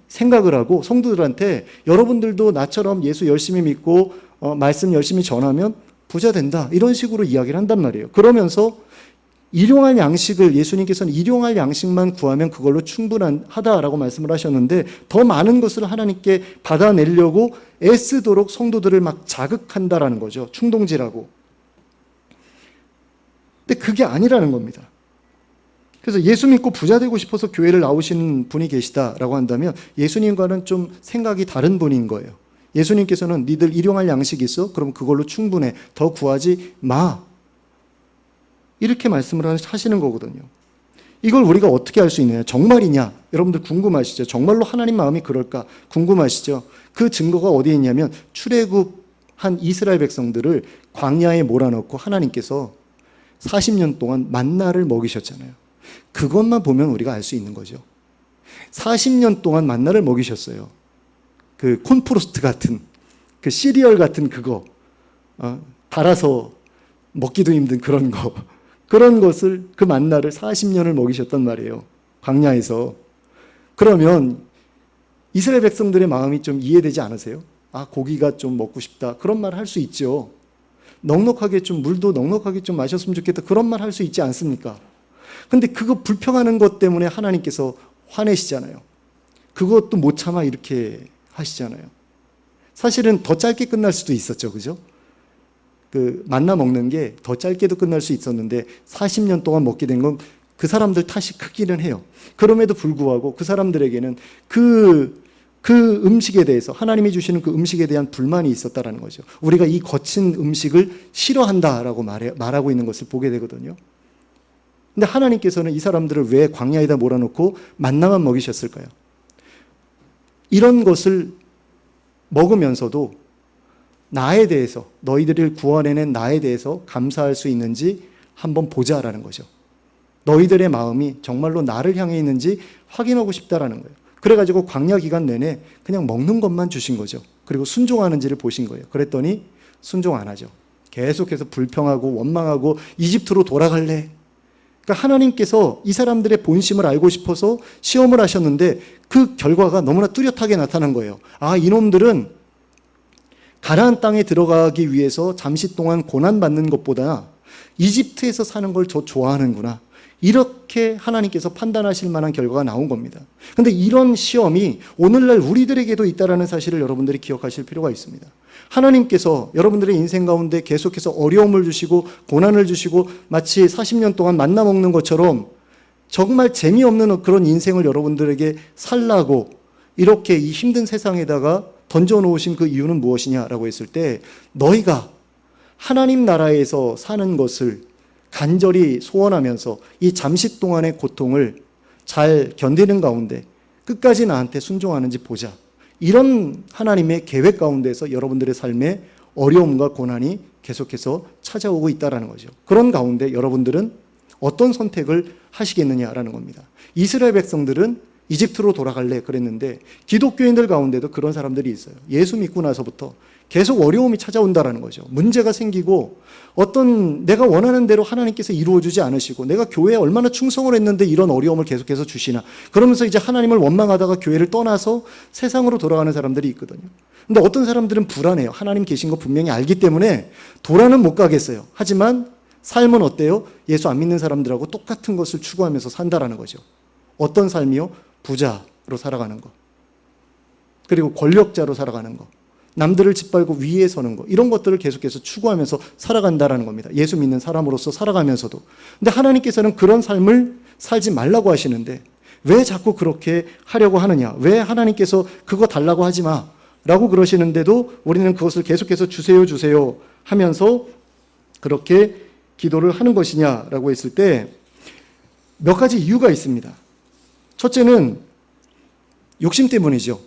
[SPEAKER 1] 생각을 하고 성도들한테 여러분들도 나처럼 예수 열심히 믿고 말씀 열심히 전하면 부자 된다, 이런 식으로 이야기를 한단 말이에요. 그러면서 일용할 양식을, 예수님께서는 일용할 양식만 구하면 그걸로 충분하다라고 말씀을 하셨는데 더 많은 것을 하나님께 받아내려고 애쓰도록 성도들을 막 자극한다라는 거죠. 충동질하고. 근데 그게 아니라는 겁니다. 그래서 예수 믿고 부자 되고 싶어서 교회를 나오시는 분이 계시다라고 한다면 예수님과는 좀 생각이 다른 분인 거예요. 예수님께서는 니들 일용할 양식이 있어? 그럼 그걸로 충분해. 더 구하지 마. 이렇게 말씀을 하시는 거거든요. 이걸 우리가 어떻게 할 수 있느냐? 정말이냐? 여러분들 궁금하시죠? 정말로 하나님 마음이 그럴까? 궁금하시죠? 그 증거가 어디에 있냐면 출애굽한 이스라엘 백성들을 광야에 몰아넣고 하나님께서 40년 동안 만나를 먹이셨잖아요. 그것만 보면 우리가 알 수 있는 거죠. 40년 동안 만나를 먹이셨어요. 그 콘프로스트 같은, 그 시리얼 같은 그거, 달아서 먹기도 힘든 그런 거. 그런 것을, 그 만나를 40년을 먹이셨단 말이에요. 광야에서. 그러면 이스라엘 백성들의 마음이 좀 이해되지 않으세요? 아, 고기가 좀 먹고 싶다. 그런 말 할 수 있죠. 넉넉하게 좀, 물도 넉넉하게 좀 마셨으면 좋겠다. 그런 말 할 수 있지 않습니까? 근데 그거 불평하는 것 때문에 하나님께서 화내시잖아요. 그것도 못 참아 이렇게 하시잖아요. 사실은 더 짧게 끝날 수도 있었죠. 그죠? 그 만나 먹는 게 더 짧게도 끝날 수 있었는데 40년 동안 먹게 된 건 그 사람들 탓이 크기는 해요. 그럼에도 불구하고 그 사람들에게는 그 음식에 대해서, 하나님이 주시는 그 음식에 대한 불만이 있었다라는 거죠. 우리가 이 거친 음식을 싫어한다라고 말하고 있는 것을 보게 되거든요. 근데 하나님께서는 이 사람들을 왜 광야에다 몰아놓고 만나만 먹이셨을까요? 이런 것을 먹으면서도 나에 대해서, 너희들을 구원해낸 나에 대해서 감사할 수 있는지 한번 보자라는 거죠. 너희들의 마음이 정말로 나를 향해 있는지 확인하고 싶다라는 거예요. 그래가지고 광야 기간 내내 그냥 먹는 것만 주신 거죠. 그리고 순종하는지를 보신 거예요. 그랬더니 순종 안 하죠. 계속해서 불평하고 원망하고 이집트로 돌아갈래. 그러니까 하나님께서 이 사람들의 본심을 알고 싶어서 시험을 하셨는데 그 결과가 너무나 뚜렷하게 나타난 거예요. 아, 이놈들은 가나안 땅에 들어가기 위해서 잠시 동안 고난받는 것보다 이집트에서 사는 걸 더 좋아하는구나. 이렇게 하나님께서 판단하실 만한 결과가 나온 겁니다. 그런데 이런 시험이 오늘날 우리들에게도 있다는 사실을 여러분들이 기억하실 필요가 있습니다. 하나님께서 여러분들의 인생 가운데 계속해서 어려움을 주시고 고난을 주시고 마치 40년 동안 만나 먹는 것처럼 정말 재미없는 그런 인생을 여러분들에게 살라고 이렇게 이 힘든 세상에다가 던져놓으신 그 이유는 무엇이냐라고 했을 때 너희가 하나님 나라에서 사는 것을 간절히 소원하면서 이 잠시 동안의 고통을 잘 견디는 가운데 끝까지 나한테 순종하는지 보자. 이런 하나님의 계획 가운데서 여러분들의 삶에 어려움과 고난이 계속해서 찾아오고 있다는 거죠. 그런 가운데 여러분들은 어떤 선택을 하시겠느냐라는 겁니다. 이스라엘 백성들은 이집트로 돌아갈래 그랬는데 기독교인들 가운데도 그런 사람들이 있어요. 예수 믿고 나서부터 계속 어려움이 찾아온다라는 거죠. 문제가 생기고 어떤 내가 원하는 대로 하나님께서 이루어주지 않으시고 내가 교회에 얼마나 충성을 했는데 이런 어려움을 계속해서 주시나. 그러면서 이제 하나님을 원망하다가 교회를 떠나서 세상으로 돌아가는 사람들이 있거든요. 근데 어떤 사람들은 불안해요. 하나님 계신 거 분명히 알기 때문에 돌아는 못 가겠어요. 하지만 삶은 어때요? 예수 안 믿는 사람들하고 똑같은 것을 추구하면서 산다라는 거죠. 어떤 삶이요? 부자로 살아가는 거. 그리고 권력자로 살아가는 거. 남들을 짓밟고 위에 서는 거. 이런 것들을 계속해서 추구하면서 살아간다라는 겁니다. 예수 믿는 사람으로서 살아가면서도. 근데 하나님께서는 그런 삶을 살지 말라고 하시는데 왜 자꾸 그렇게 하려고 하느냐? 왜 하나님께서 그거 달라고 하지 마 라고 그러시는데도 우리는 그것을 계속해서 주세요 주세요 하면서 그렇게 기도를 하는 것이냐라고 했을 때 몇 가지 이유가 있습니다. 첫째는 욕심 때문이죠.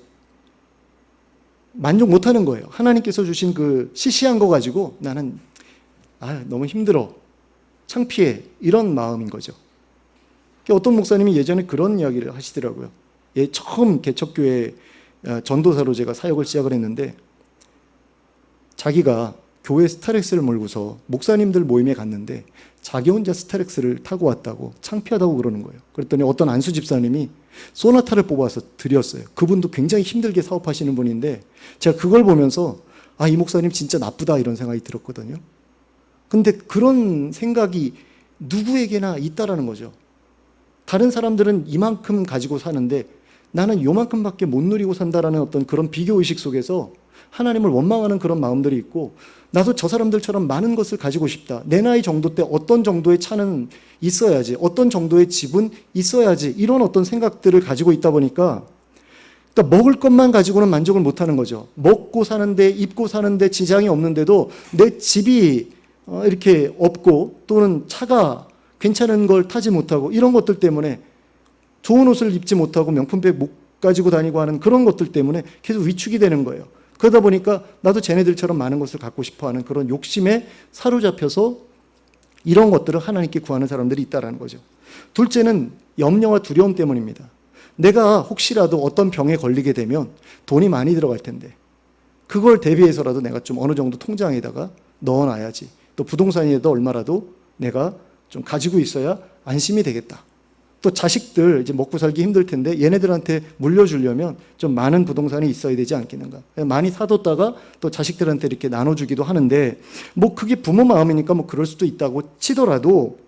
[SPEAKER 1] 만족 못하는 거예요. 하나님께서 주신 그 시시한 거 가지고 나는 너무 힘들어, 창피해, 이런 마음인 거죠. 어떤 목사님이 예전에 그런 이야기를 하시더라고요. 처음 개척교회 전도사로 제가 사역을 시작을 했는데 자기가 교회 스타렉스를 몰고서 목사님들 모임에 갔는데 자기 혼자 스타렉스를 타고 왔다고 창피하다고 그러는 거예요. 그랬더니 어떤 안수 집사님이 소나타를 뽑아서 드렸어요. 그분도 굉장히 힘들게 사업하시는 분인데 제가 그걸 보면서 이 목사님 진짜 나쁘다 이런 생각이 들었거든요. 근데 그런 생각이 누구에게나 있다라는 거죠. 다른 사람들은 이만큼 가지고 사는데 나는 요만큼밖에 못 누리고 산다라는 어떤 그런 비교의식 속에서 하나님을 원망하는 그런 마음들이 있고 나도 저 사람들처럼 많은 것을 가지고 싶다. 내 나이 정도 때 어떤 정도의 차는 있어야지. 어떤 정도의 집은 있어야지. 이런 어떤 생각들을 가지고 있다 보니까 그러니까 먹을 것만 가지고는 만족을 못하는 거죠. 먹고 사는데 입고 사는데 지장이 없는데도 내 집이 이렇게 없고 또는 차가 괜찮은 걸 타지 못하고 이런 것들 때문에 좋은 옷을 입지 못하고 명품백 못 가지고 다니고 하는 그런 것들 때문에 계속 위축이 되는 거예요. 그러다 보니까 나도 쟤네들처럼 많은 것을 갖고 싶어하는 그런 욕심에 사로잡혀서 이런 것들을 하나님께 구하는 사람들이 있다는 거죠. 둘째는 염려와 두려움 때문입니다. 내가 혹시라도 어떤 병에 걸리게 되면 돈이 많이 들어갈 텐데 그걸 대비해서라도 내가 좀 어느 정도 통장에다가 넣어놔야지. 또 부동산에도 얼마라도 내가 좀 가지고 있어야 안심이 되겠다. 또 자식들 이제 먹고 살기 힘들 텐데 얘네들한테 물려주려면 좀 많은 부동산이 있어야 되지 않겠는가. 많이 사뒀다가 또 자식들한테 이렇게 나눠주기도 하는데 뭐 그게 부모 마음이니까 뭐 그럴 수도 있다고 치더라도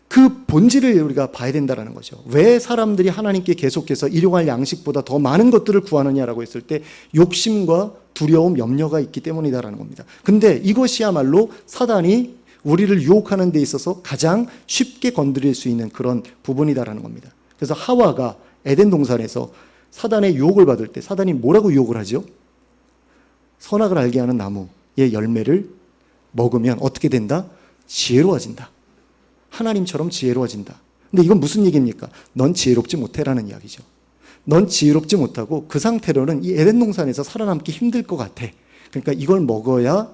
[SPEAKER 1] 그 본질을 우리가 봐야 된다는 거죠. 왜 사람들이 하나님께 계속해서 일용할 양식보다 더 많은 것들을 구하느냐라고 했을 때 욕심과 두려움, 염려가 있기 때문이다라는 겁니다. 근데 이것이야말로 사단이 우리를 유혹하는 데 있어서 가장 쉽게 건드릴 수 있는 그런 부분이다라는 겁니다. 그래서 하와가 에덴 동산에서 사단의 유혹을 받을 때 사단이 뭐라고 유혹을 하죠? 선악을 알게 하는 나무의 열매를 먹으면 어떻게 된다? 지혜로워진다. 하나님처럼 지혜로워진다. 근데 이건 무슨 얘기입니까? 넌 지혜롭지 못해라는 이야기죠. 넌 지혜롭지 못하고 그 상태로는 이 에덴 동산에서 살아남기 힘들 것 같아. 그러니까 이걸 먹어야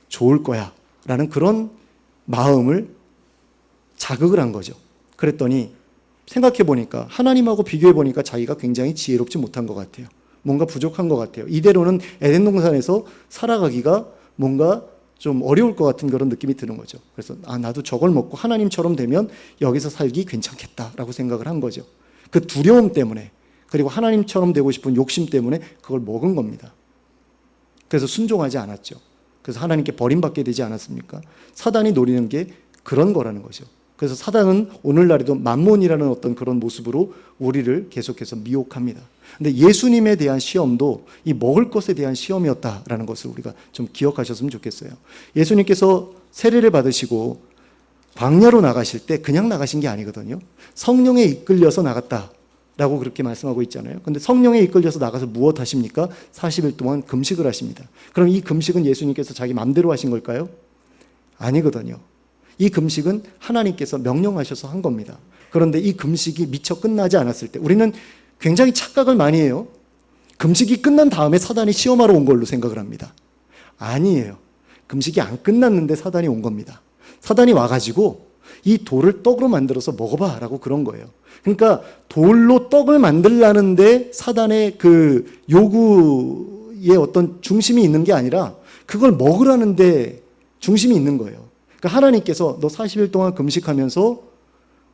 [SPEAKER 1] 좋을 거야. 라는 그런 마음을 자극을 한 거죠. 그랬더니 생각해 보니까 하나님하고 비교해 보니까 자기가 굉장히 지혜롭지 못한 것 같아요. 뭔가 부족한 것 같아요. 이대로는 에덴 동산에서 살아가기가 뭔가 좀 어려울 것 같은 그런 느낌이 드는 거죠. 그래서 나도 저걸 먹고 하나님처럼 되면 여기서 살기 괜찮겠다라고 생각을 한 거죠. 그 두려움 때문에 그리고 하나님처럼 되고 싶은 욕심 때문에 그걸 먹은 겁니다. 그래서 순종하지 않았죠. 그래서 하나님께 버림받게 되지 않았습니까? 사단이 노리는 게 그런 거라는 거죠. 그래서 사단은 오늘날에도 만몬이라는 어떤 그런 모습으로 우리를 계속해서 미혹합니다. 근데 예수님에 대한 시험도 이 먹을 것에 대한 시험이었다라는 것을 우리가 좀 기억하셨으면 좋겠어요. 예수님께서 세례를 받으시고 광야로 나가실 때 그냥 나가신 게 아니거든요. 성령에 이끌려서 나갔다. 라고 그렇게 말씀하고 있잖아요. 근데 성령에 이끌려서 나가서 무엇 하십니까? 40일 동안 금식을 하십니다. 그럼 이 금식은 예수님께서 자기 마음대로 하신 걸까요? 아니거든요. 이 금식은 하나님께서 명령하셔서 한 겁니다. 그런데 이 금식이 미처 끝나지 않았을 때 우리는 굉장히 착각을 많이 해요. 금식이 끝난 다음에 사단이 시험하러 온 걸로 생각을 합니다. 아니에요. 금식이 안 끝났는데 사단이 온 겁니다. 사단이 와가지고 이 돌을 떡으로 만들어서 먹어봐 라고 그런 거예요. 그러니까 돌로 떡을 만들라는데 사단의 그 요구에 어떤 중심이 있는 게 아니라 그걸 먹으라는데 중심이 있는 거예요. 그러니까 하나님께서 너 40일 동안 금식하면서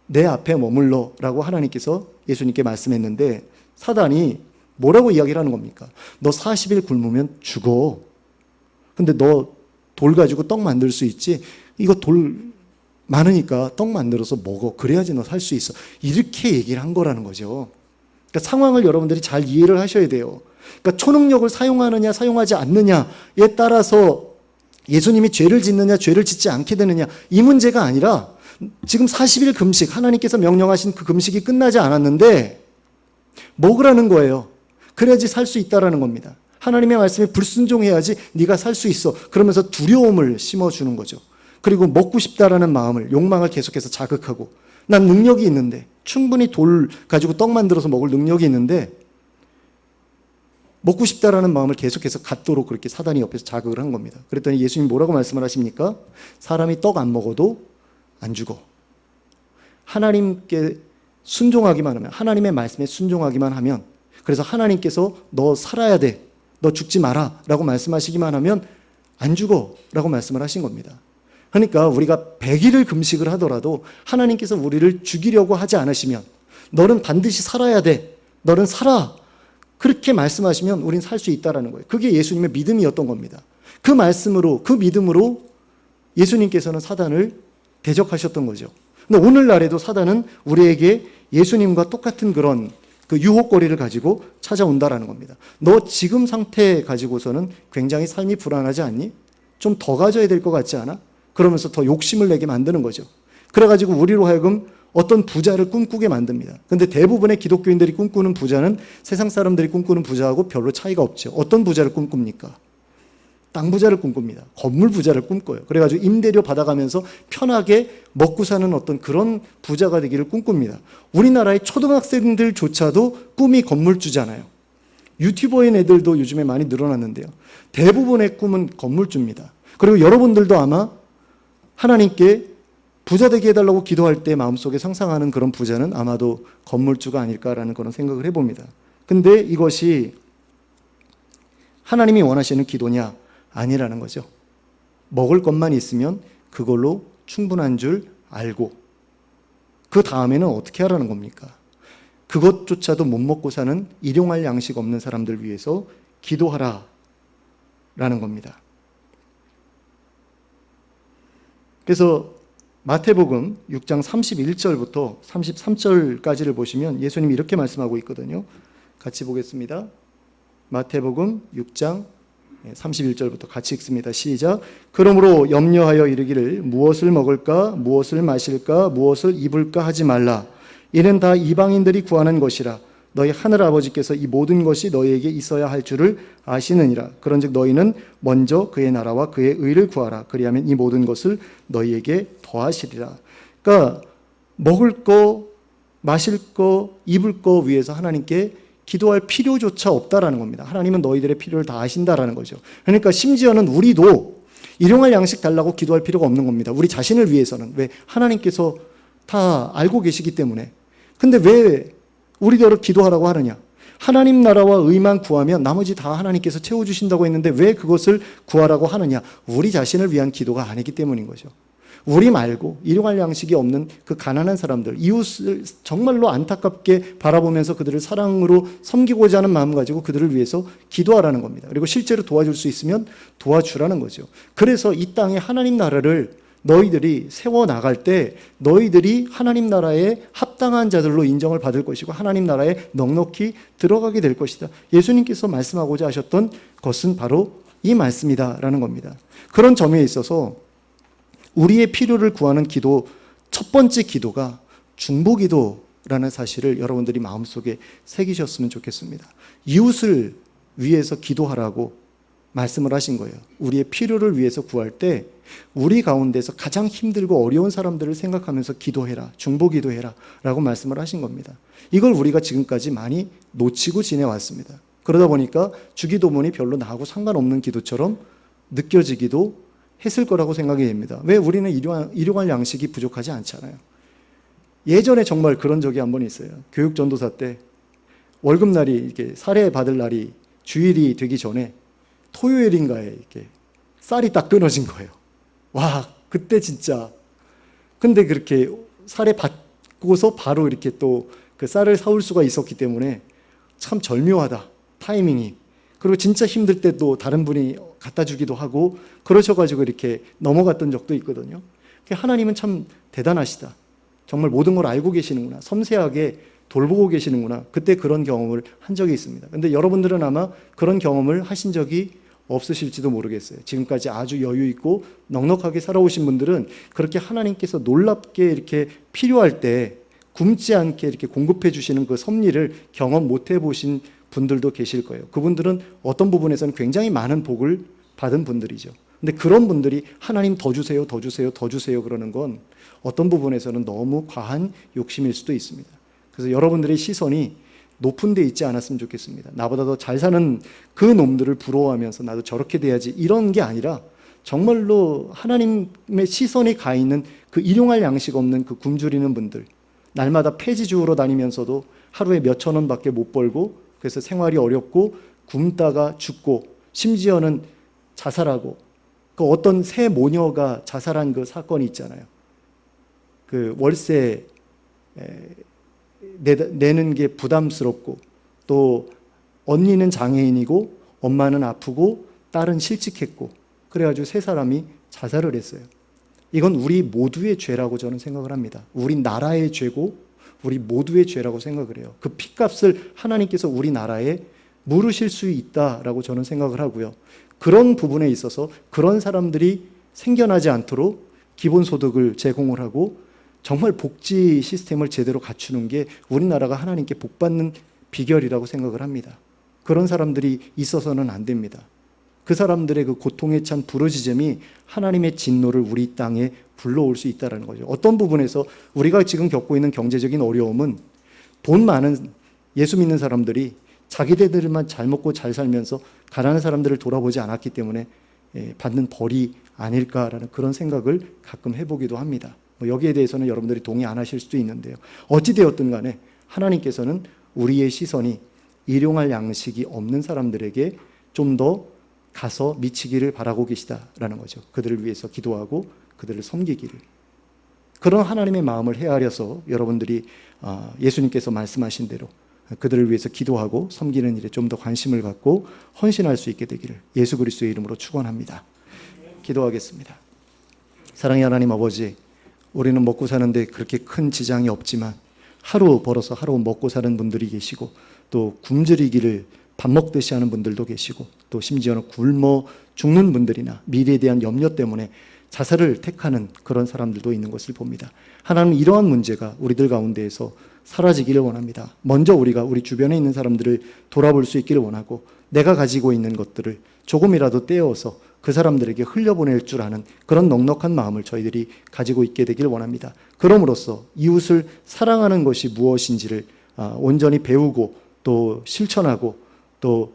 [SPEAKER 1] 내 앞에 머물러 라고 하나님께서 예수님께 말씀했는데 사단이 뭐라고 이야기를 하는 겁니까? 너 40일 굶으면 죽어. 근데 너 돌 가지고 떡 만들 수 있지? 이거 돌 많으니까 떡 만들어서 먹어. 그래야지 너 살 수 있어. 이렇게 얘기를 한 거라는 거죠. 그러니까 상황을 여러분들이 잘 이해를 하셔야 돼요. 그러니까 초능력을 사용하느냐 사용하지 않느냐에 따라서 예수님이 죄를 짓느냐 죄를 짓지 않게 되느냐 이 문제가 아니라 지금 40일 금식 하나님께서 명령하신 그 금식이 끝나지 않았는데 먹으라는 거예요. 그래야지 살 수 있다라는 겁니다. 하나님의 말씀에 불순종해야지 네가 살 수 있어. 그러면서 두려움을 심어주는 거죠. 그리고 먹고 싶다라는 마음을 욕망을 계속해서 자극하고 난 능력이 있는데 충분히 돌 가지고 떡 만들어서 먹을 능력이 있는데 먹고 싶다라는 마음을 계속해서 갖도록 그렇게 사단이 옆에서 자극을 한 겁니다. 그랬더니 예수님 뭐라고 말씀을 하십니까? 사람이 떡 안 먹어도 안 죽어. 하나님께 순종하기만 하면 하나님의 말씀에 순종하기만 하면 그래서 하나님께서 너 살아야 돼. 너 죽지 마라 라고 말씀하시기만 하면 안 죽어 라고 말씀을 하신 겁니다. 그러니까 우리가 100일을 금식을 하더라도 하나님께서 우리를 죽이려고 하지 않으시면 너는 반드시 살아야 돼. 너는 살아. 그렇게 말씀하시면 우린 살 수 있다라는 거예요. 그게 예수님의 믿음이었던 겁니다. 그 말씀으로 그 믿음으로 예수님께서는 사단을 대적하셨던 거죠. 근데 오늘날에도 사단은 우리에게 예수님과 똑같은 그런 그 유혹거리를 가지고 찾아온다라는 겁니다. 너 지금 상태 가지고서는 굉장히 삶이 불안하지 않니? 좀 더 가져야 될 것 같지 않아? 그러면서 더 욕심을 내게 만드는 거죠. 그래가지고 우리로 하여금 어떤 부자를 꿈꾸게 만듭니다. 근데 대부분의 기독교인들이 꿈꾸는 부자는 세상 사람들이 꿈꾸는 부자하고 별로 차이가 없죠. 어떤 부자를 꿈꿉니까? 땅 부자를 꿈꿉니다. 건물 부자를 꿈꿔요. 그래가지고 임대료 받아가면서 편하게 먹고 사는 어떤 그런 부자가 되기를 꿈꿉니다. 우리나라의 초등학생들조차도 꿈이 건물주잖아요. 유튜버인 애들도 요즘에 많이 늘어났는데요. 대부분의 꿈은 건물주입니다. 그리고 여러분들도 아마 하나님께 부자 되게 해달라고 기도할 때 마음속에 상상하는 그런 부자는 아마도 건물주가 아닐까라는 그런 생각을 해봅니다. 근데 이것이 하나님이 원하시는 기도냐? 아니라는 거죠. 먹을 것만 있으면 그걸로 충분한 줄 알고 그 다음에는 어떻게 하라는 겁니까? 그것조차도 못 먹고 사는 일용할 양식 없는 사람들 위해서 기도하라 라는 겁니다. 그래서 마태복음 6장 31절부터 33절까지를 보시면 예수님이 이렇게 말씀하고 있거든요. 같이 보겠습니다. 마태복음 6장 31절부터 같이 읽습니다. 시작. 그러므로 염려하여 이르기를 무엇을 먹을까 무엇을 마실까 무엇을 입을까 하지 말라. 이는 다 이방인들이 구하는 것이라. 너희 하늘 아버지께서 이 모든 것이 너희에게 있어야 할 줄을 아시느니라. 그런즉 너희는 먼저 그의 나라와 그의 의를 구하라. 그리하면 이 모든 것을 너희에게 더하시리라. 그러니까 먹을 거 마실 거 입을 거 위해서 하나님께 기도할 필요조차 없다라는 겁니다. 하나님은 너희들의 필요를 다 아신다라는 거죠. 그러니까 심지어는 우리도 일용할 양식 달라고 기도할 필요가 없는 겁니다. 우리 자신을 위해서는. 왜? 하나님께서 다 알고 계시기 때문에. 근데 왜 우리대로 기도하라고 하느냐? 하나님 나라와 의만 구하면 나머지 다 하나님께서 채워주신다고 했는데 왜 그것을 구하라고 하느냐? 우리 자신을 위한 기도가 아니기 때문인 거죠. 우리 말고 일용할 양식이 없는 그 가난한 사람들, 이웃을 정말로 안타깝게 바라보면서 그들을 사랑으로 섬기고자 하는 마음 가지고 그들을 위해서 기도하라는 겁니다. 그리고 실제로 도와줄 수 있으면 도와주라는 거죠. 그래서 이 땅에 하나님 나라를 너희들이 세워나갈 때 너희들이 하나님 나라에 합당한 자들로 인정을 받을 것이고 하나님 나라에 넉넉히 들어가게 될 것이다. 예수님께서 말씀하고자 하셨던 것은 바로 이 말씀이다라는 겁니다. 그런 점에 있어서 우리의 필요를 구하는 기도, 첫 번째 기도가 중보기도라는 사실을 여러분들이 마음속에 새기셨으면 좋겠습니다. 이웃을 위해서 기도하라고 말씀을 하신 거예요. 우리의 필요를 위해서 구할 때 우리 가운데서 가장 힘들고 어려운 사람들을 생각하면서 기도해라, 중보기도해라 라고 말씀을 하신 겁니다. 이걸 우리가 지금까지 많이 놓치고 지내왔습니다. 그러다 보니까 주기도문이 별로 나하고 상관없는 기도처럼 느껴지기도 했을 거라고 생각이 됩니다. 왜 우리는 일용할 양식이 부족하지 않잖아요. 예전에 정말 그런 적이 한 번 있어요. 교육 전도사 때 월급날이 이렇게 사례 받을 날이 주일이 되기 전에 토요일인가에 이렇게 쌀이 딱 끊어진 거예요. 와, 그때 진짜. 근데 그렇게 사례 받고서 바로 이렇게 또 그 쌀을 사올 수가 있었기 때문에 참 절묘하다. 타이밍이. 그리고 진짜 힘들 때도 다른 분이 갖다 주기도 하고 그러셔가지고 이렇게 넘어갔던 적도 있거든요. 하나님은 참 대단하시다. 정말 모든 걸 알고 계시는구나. 섬세하게 돌보고 계시는구나. 그때 그런 경험을 한 적이 있습니다. 근데 여러분들은 아마 그런 경험을 하신 적이 없으실지도 모르겠어요. 지금까지 아주 여유 있고 넉넉하게 살아오신 분들은 그렇게 하나님께서 놀랍게 이렇게 필요할 때 굶지 않게 이렇게 공급해 주시는 그 섭리를 경험 못 해보신 분들도 계실 거예요. 그분들은 어떤 부분에서는 굉장히 많은 복을 받은 분들이죠. 근데 그런 분들이 하나님 더 주세요, 더 주세요, 더 주세요 그러는 건 어떤 부분에서는 너무 과한 욕심일 수도 있습니다. 그래서 여러분들의 시선이 높은 데 있지 않았으면 좋겠습니다. 나보다 더 잘 사는 그 놈들을 부러워하면서 나도 저렇게 돼야지 이런 게 아니라 정말로 하나님의 시선이 가 있는 그 일용할 양식 없는 그 굶주리는 분들, 날마다 폐지 주우러 다니면서도 하루에 몇천 원밖에 못 벌고 그래서 생활이 어렵고 굶다가 죽고 심지어는 자살하고 그 어떤 새 모녀가 자살한 그 사건이 있잖아요. 그 월세 내는 게 부담스럽고 또 언니는 장애인이고 엄마는 아프고 딸은 실직했고 그래가지고 세 사람이 자살을 했어요. 이건 우리 모두의 죄라고 저는 생각을 합니다. 우리 나라의 죄고 우리 모두의 죄라고 생각을 해요. 그 핏값을 하나님께서 우리나라에 물으실 수 있다라고 저는 생각을 하고요. 그런 부분에 있어서 그런 사람들이 생겨나지 않도록 기본소득을 제공을 하고 정말 복지 시스템을 제대로 갖추는 게 우리나라가 하나님께 복받는 비결이라고 생각을 합니다. 그런 사람들이 있어서는 안 됩니다. 그 사람들의 그 고통에 찬 부르짖음이 하나님의 진노를 우리 땅에 불러올 수 있다는 거죠. 어떤 부분에서 우리가 지금 겪고 있는 경제적인 어려움은 돈 많은 예수 믿는 사람들이 자기들만 잘 먹고 잘 살면서 가난한 사람들을 돌아보지 않았기 때문에 받는 벌이 아닐까라는 그런 생각을 가끔 해보기도 합니다. 여기에 대해서는 여러분들이 동의 안 하실 수도 있는데요. 어찌되었든 간에 하나님께서는 우리의 시선이 일용할 양식이 없는 사람들에게 좀 더 가서 미치기를 바라고 계시다라는 거죠. 그들을 위해서 기도하고 그들을 섬기기를. 그런 하나님의 마음을 헤아려서 여러분들이 예수님께서 말씀하신 대로 그들을 위해서 기도하고 섬기는 일에 좀 더 관심을 갖고 헌신할 수 있게 되기를 예수 그리스도의 이름으로 축원합니다. 기도하겠습니다. 사랑의 하나님 아버지, 우리는 먹고 사는데 그렇게 큰 지장이 없지만 하루 벌어서 하루 먹고 사는 분들이 계시고 또 굶주리기를 밥 먹듯이 하는 분들도 계시고 또 심지어는 굶어 죽는 분들이나 미래에 대한 염려 때문에 자살을 택하는 그런 사람들도 있는 것을 봅니다. 하나님, 이러한 문제가 우리들 가운데에서 사라지기를 원합니다. 먼저 우리가 우리 주변에 있는 사람들을 돌아볼 수 있기를 원하고 내가 가지고 있는 것들을 조금이라도 떼어서 그 사람들에게 흘려보낼 줄 아는 그런 넉넉한 마음을 저희들이 가지고 있게 되기를 원합니다. 그럼으로써 이웃을 사랑하는 것이 무엇인지를 온전히 배우고 또 실천하고 또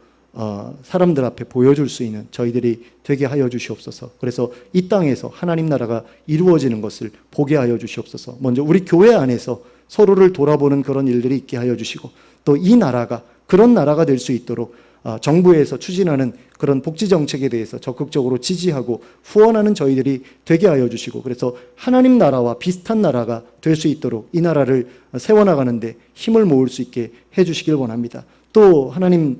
[SPEAKER 1] 사람들 앞에 보여줄 수 있는 저희들이 되게 하여 주시옵소서. 그래서 이 땅에서 하나님 나라가 이루어지는 것을 보게 하여 주시옵소서. 먼저 우리 교회 안에서 서로를 돌아보는 그런 일들이 있게 하여 주시고 또 이 나라가 그런 나라가 될 수 있도록 정부에서 추진하는 그런 복지 정책에 대해서 적극적으로 지지하고 후원하는 저희들이 되게 하여 주시고 그래서 하나님 나라와 비슷한 나라가 될 수 있도록 이 나라를 세워나가는데 힘을 모을 수 있게 해주시길 원합니다. 또 하나님,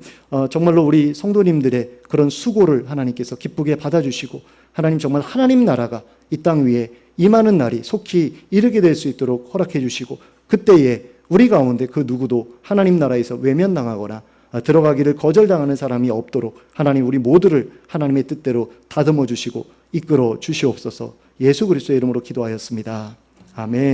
[SPEAKER 1] 정말로 우리 성도님들의 그런 수고를 하나님께서 기쁘게 받아주시고 하나님, 정말 하나님 나라가 이 땅 위에 임하는 날이 속히 이르게 될 수 있도록 허락해 주시고 그때에 우리 가운데 그 누구도 하나님 나라에서 외면당하거나 들어가기를 거절당하는 사람이 없도록 하나님, 우리 모두를 하나님의 뜻대로 다듬어 주시고 이끌어 주시옵소서. 예수 그리스도의 이름으로 기도하였습니다. 아멘.